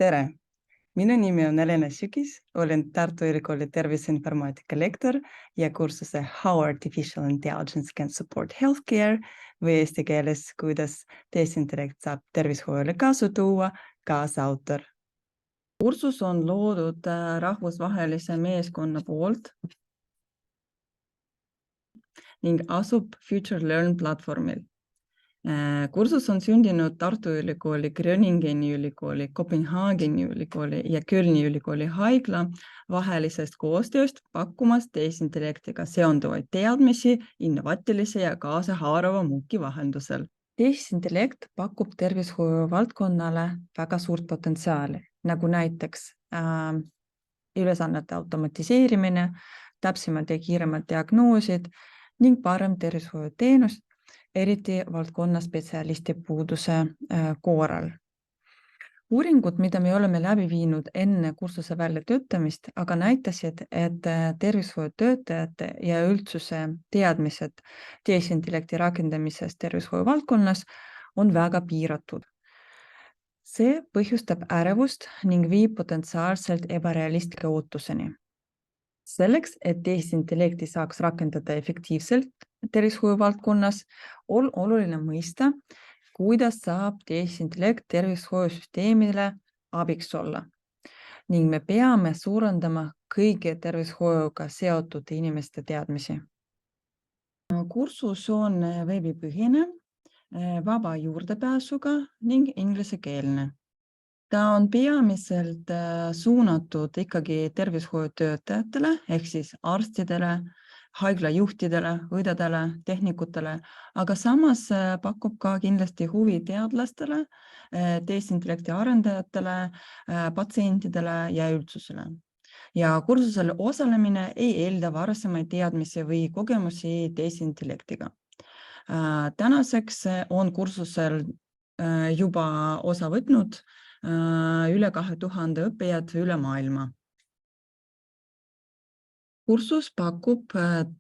Tere! Minu nimi on Elena Sükis, olen Tartu Ülikooli terviseinformaatika lektor ja kursuse How Artificial Intelligence Can Support Healthcare või eesti keeles, kuidas tehisintellekt saab tervishoiule kasu tuua, kaasautor. Kursus on loodud rahvusvahelise meeskonna poolt ning asub Future Learn platvormil. Kursus on sündinud Tartu Ülikooli, Groningeni ülikooli, Kopenhaageni ülikooli ja Kölni ülikooli haigla vahelisest koostööst, pakkumas tehisintellektiga seonduvaid teadmisi innovaatilise ja kaasahaarava muuki vahendusel. Tehisintellekt pakub tervishoiu valdkonnale väga suurt potentsiaali, nagu näiteks ülesannete automatiseerimine, täpsemad ja kiiremad diagnoosid ning parem tervishoiuteenus, eriti valdkonna spetsialisti puuduse korral. Uuringud, mida me oleme läbi viinud enne kursuse väljatöötamist, aga näitasid, et tervishoiutöötajate ja üldsuse teadmised tehisintellekti rakendamisest tervishoiu valdkonnas on väga piiratud. See põhjustab ärevust ning viib potentsiaalselt ebarealistlike ootuseni. Selleks, et tehisintellekti saaks rakendada efektiivselt tervishoiu valdkonnas, on oluline mõista, kuidas saab tehisintellekt tervishoiusüsteemile abiks olla. Ning me peame suurendama kõigi tervishoiuga seotud inimeste teadmisi. Kursus on veebipõhine, vaba juurdepääsuga ning ingliskeelne. Ta on peamiselt suunatud ikkagi tervishoiutöötajatele ehk siis arstidele, haiglajuhtidele, õdedele, tehnikutele, aga samas pakub ka kindlasti huvi teadlastele, tehisintellekti arendajatele, patsientidele ja üldsusele. Ja kursusel osalemine ei eelda varasemaid teadmisi või kogemusi tehisintellektiga. Tänaseks on kursusel juba osa võtnud üle 2000 õppijad üle maailma. Kursus pakub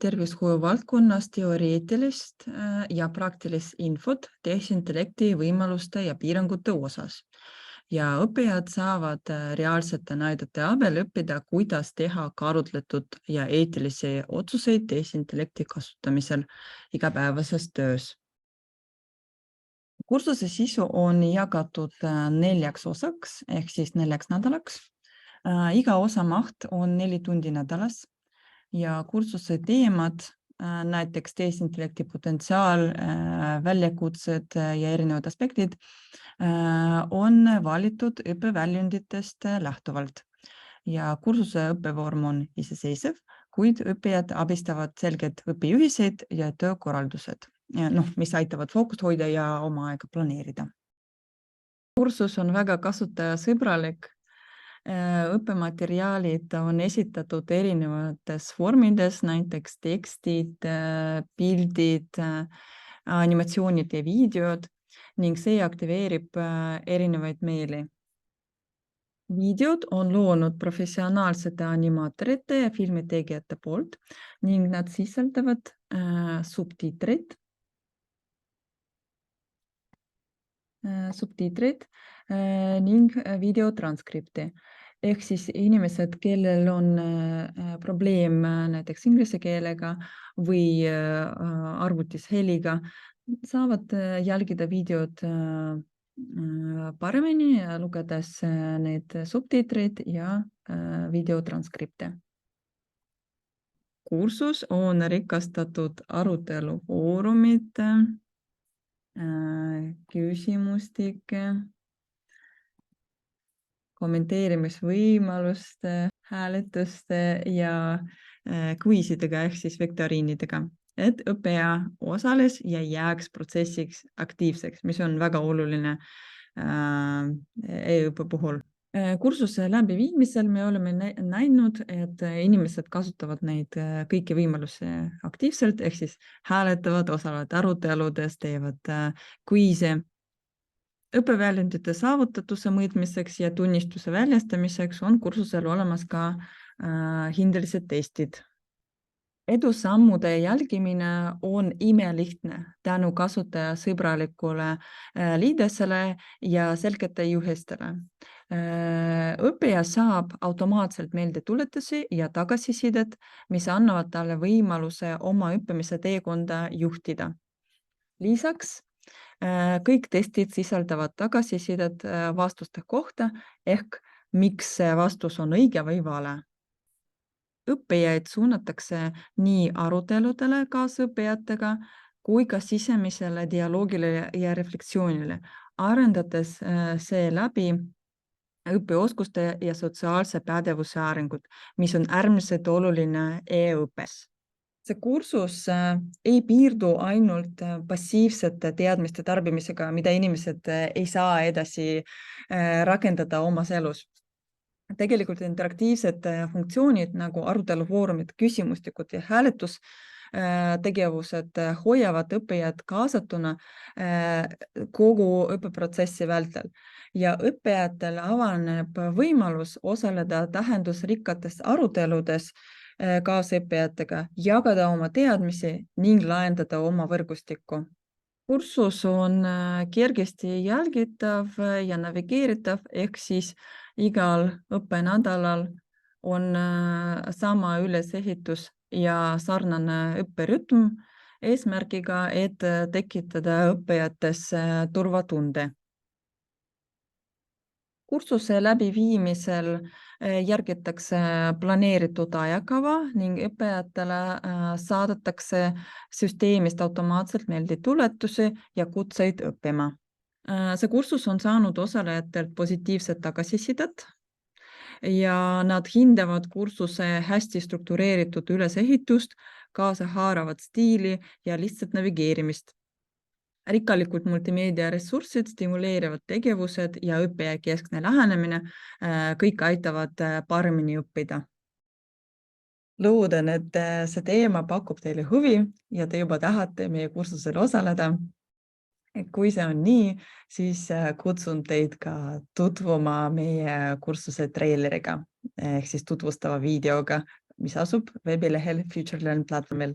tervishoiu valdkonnas teoreetilist ja praktilist infot tehisintellekti võimaluste ja piirangute osas. Ja õppijad saavad reaalsete näidete abil õppida, kuidas teha kaalutletud ja eetilisi otsuseid tehisintellekti kasutamisel igapäevases töös. Kursuse sisu on jagatud 4 osaks ehk siis 4 nädalaks. Iga osa maht on 4 tundi nädalas ja kursuse teemad, näiteks tehisintellekti potentsiaal, väljakutsed ja erinevad aspektid, on valitud õppeväljunditest lähtuvalt. Ja kursuse õppevorm on iseseisev, kuid õppijad abistavad selged õpijuhised ja töökorraldused, mis aitavad fookust hoida ja oma aega planeerida. Kursus on väga kasutajasõbralik. Õppemateriaalid on esitatud erinevates vormides, näiteks tekstid, pildid, animatsioonid ja videod ning see aktiveerib erinevaid meeli. Videod on loonud professionaalsete animaatorite ja filmitegijate poolt ning nad sisaldavad subtiitreid ning videotranskripti. Ehk siis inimesed, kellel on probleem näiteks inglise keelega või arvutis heliga, saavad jälgida videod paremini, lugedes need subtiitreid ja videotranskripte. Kursus on rikastatud arutelufoorumite, küsimustike, kommenteerimisvõimaluste, hääletuste ja kviisidega ehk siis viktoriinidega, et õppija osales ja jääks protsessiks aktiivseks, mis on väga oluline e-õppe puhul. Kursuse läbiviimisel me oleme näinud, et inimesed kasutavad neid kõiki võimalusi aktiivselt, ehk siis hääletavad, osalevad aruteludes, teevad kviise. Õppeväljundite saavutatuse mõõtmiseks ja tunnistuse väljastamiseks on kursusel olemas ka hindelised testid. Edusammude jälgimine on imelihtne tänu kasutaja sõbralikule liidesele ja selgete juhistele. Õppija saab automaatselt meeldetuletusi ja tagasisidet, mis annavad talle võimaluse oma õppimise teekonda juhtida. Lisaks kõik testid sisaldavad tagasisidet vastuste kohta ehk miks see vastus on õige või vale. Õppijaid suunatakse nii aruteludele kaasõppijatega kui ka sisemisele dialoogile ja refleksioonile, arendades seeläbi õppeoskuste ja sotsiaalse pädevuse arengut, mis on äärmiselt oluline e-õppes. See kursus ei piirdu ainult passiivsete teadmiste tarbimisega, mida inimesed ei saa edasi rakendada omas elus. Tegelikult interaktiivsed funktsioonid nagu arutelufoorumid, küsimustikud ja hääletustegevused hoiavad õppijad kaasatuna kogu õppeprotsessi vältel ja õppijatel avaneb võimalus osaleda tähendusrikkates aruteludes kaasõppijatega, jagada oma teadmisi ning lahendada oma võrgustikku. Kursus on kergesti jälgitav ja navigeeritav, ehk siis igal õppenädalal on sama ülesehitus ja sarnane õpperütm eesmärgiga, et tekitada õppijates turvatunde. Kursuse läbiviimisel järgitakse planeeritud ajakava ning õppijatele saadetakse süsteemist automaatselt meeldetuletusi ja kutseid õppima. See kursus on saanud osalejatelt positiivset tagasisidet ja nad hindavad kursuse hästi struktureeritud ülesehitust, kaasahaaravat stiili ja lihtsat navigeerimist. Rikkalikud multimeediaressursid, stimuleerivad tegevused ja õppijakeskne lähenemine kõik aitavad paremini õppida. Loodan, et see teema pakub teile huvi ja te juba tahate meie kursusel osaleda. Kui see on nii, siis kutsun teid ka tutvuma meie kursuse treileriga ehk siis tutvustava videoga, mis asub veebilehel FutureLearn platvormil.